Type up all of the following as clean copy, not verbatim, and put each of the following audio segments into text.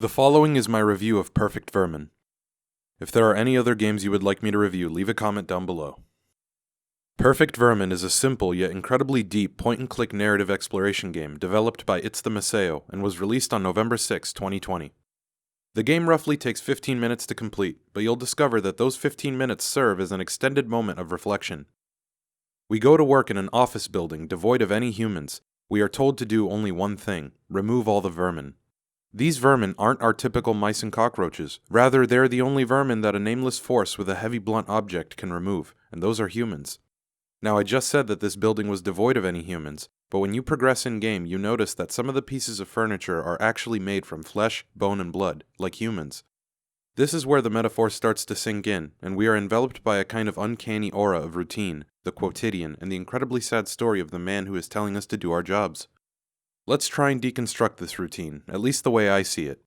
The following is my review of Perfect Vermin. If there are any other games you would like me to review, leave a comment down below. Perfect Vermin is a simple yet incredibly deep point-and-click narrative exploration game developed by ItsTheMaceo and was released on November 6, 2020. The game roughly takes 15 minutes to complete, but you'll discover that those 15 minutes serve as an extended moment of reflection. We go to work in an office building devoid of any humans. We are told to do only one thing: remove all the vermin. These vermin aren't our typical mice and cockroaches. Rather, they're the only vermin that a nameless force with a heavy blunt object can remove, and those are humans. Now, I just said that this building was devoid of any humans, but when you progress in-game, you notice that some of the pieces of furniture are actually made from flesh, bone, and blood, like humans. This is where the metaphor starts to sink in, and we are enveloped by a kind of uncanny aura of routine, the quotidian, and the incredibly sad story of the man who is telling us to do our jobs. Let's try and deconstruct this routine, at least the way I see it.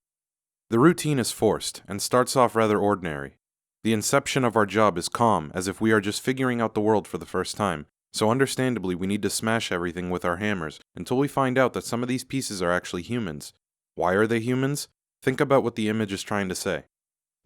The routine is forced, and starts off rather ordinary. The inception of our job is calm, as if we are just figuring out the world for the first time, so understandably we need to smash everything with our hammers, until we find out that some of these pieces are actually humans. Why are they humans? Think about what the image is trying to say.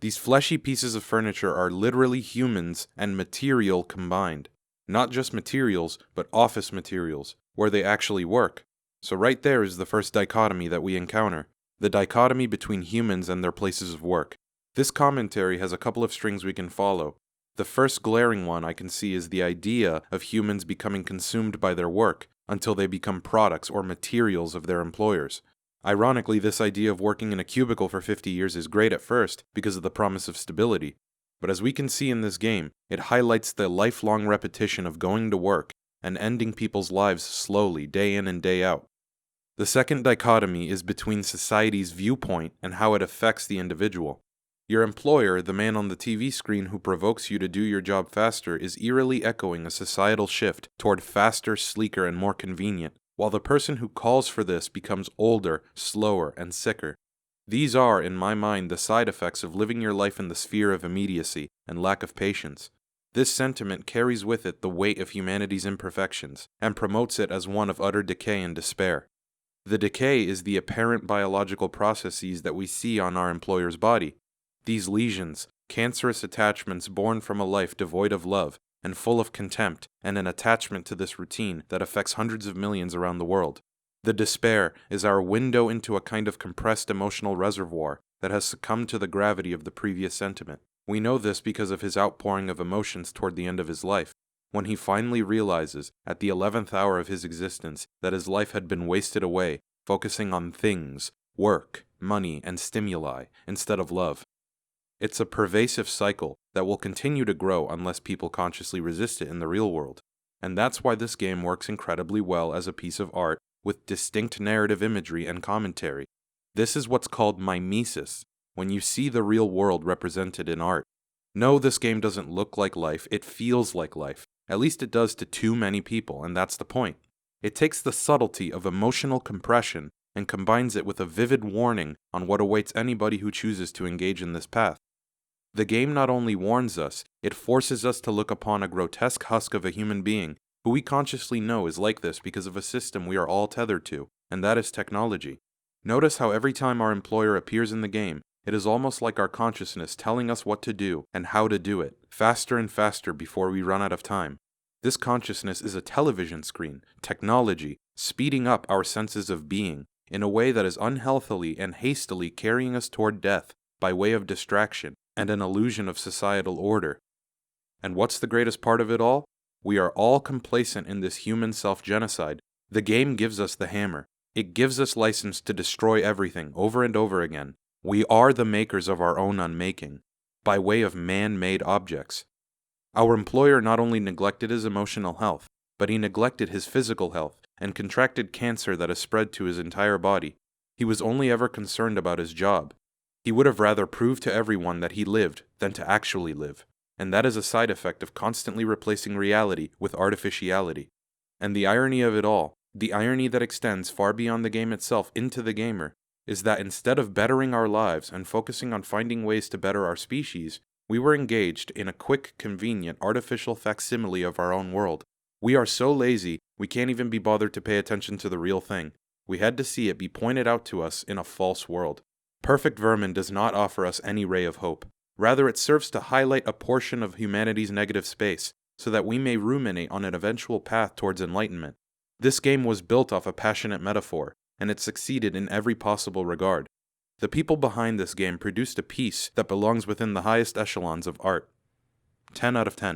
These fleshy pieces of furniture are literally humans and material combined. Not just materials, but office materials, where they actually work. So right there is the first dichotomy that we encounter, the dichotomy between humans and their places of work. This commentary has a couple of strings we can follow. The first glaring one I can see is the idea of humans becoming consumed by their work until they become products or materials of their employers. Ironically, this idea of working in a cubicle for 50 years is great at first because of the promise of stability. But as we can see in this game, it highlights the lifelong repetition of going to work and ending people's lives slowly, day in and day out. The second dichotomy is between society's viewpoint and how it affects the individual. Your employer, the man on the TV screen who provokes you to do your job faster, is eerily echoing a societal shift toward faster, sleeker, and more convenient, while the person who calls for this becomes older, slower, and sicker. These are, in my mind, the side effects of living your life in the sphere of immediacy and lack of patience. This sentiment carries with it the weight of humanity's imperfections, and promotes it as one of utter decay and despair. The decay is the apparent biological processes that we see on our employer's body. These lesions, cancerous attachments born from a life devoid of love and full of contempt and an attachment to this routine that affects hundreds of millions around the world. The despair is our window into a kind of compressed emotional reservoir that has succumbed to the gravity of the previous sentiment. We know this because of his outpouring of emotions toward the end of his life, when he finally realizes, at the 11th hour of his existence, that his life had been wasted away, focusing on things, work, money, and stimuli, instead of love. It's a pervasive cycle that will continue to grow unless people consciously resist it in the real world. And that's why this game works incredibly well as a piece of art with distinct narrative imagery and commentary. This is what's called mimesis, when you see the real world represented in art. No, this game doesn't look like life, it feels like life. At least it does to too many people, and that's the point. It takes the subtlety of emotional compression and combines it with a vivid warning on what awaits anybody who chooses to engage in this path. The game not only warns us, it forces us to look upon a grotesque husk of a human being who we consciously know is like this because of a system we are all tethered to, and that is technology. Notice how every time our employer appears in the game, it is almost like our consciousness telling us what to do and how to do it, faster and faster before we run out of time. This consciousness is a television screen, technology, speeding up our senses of being in a way that is unhealthily and hastily carrying us toward death by way of distraction and an illusion of societal order. And what's the greatest part of it all? We are all complacent in this human self-genocide. The game gives us the hammer. It gives us license to destroy everything over and over again. We are the makers of our own unmaking, by way of man-made objects. Our employer not only neglected his emotional health, but he neglected his physical health and contracted cancer that has spread to his entire body. He was only ever concerned about his job. He would have rather proved to everyone that he lived than to actually live, and that is a side effect of constantly replacing reality with artificiality. And the irony of it all, the irony that extends far beyond the game itself into the gamer, is that instead of bettering our lives and focusing on finding ways to better our species, we were engaged in a quick, convenient, artificial facsimile of our own world. We are so lazy, we can't even be bothered to pay attention to the real thing. We had to see it be pointed out to us in a false world. Perfect Vermin does not offer us any ray of hope. Rather, it serves to highlight a portion of humanity's negative space, so that we may ruminate on an eventual path towards enlightenment. This game was built off a passionate metaphor, and it succeeded in every possible regard. The people behind this game produced a piece that belongs within the highest echelons of art. 10 out of 10.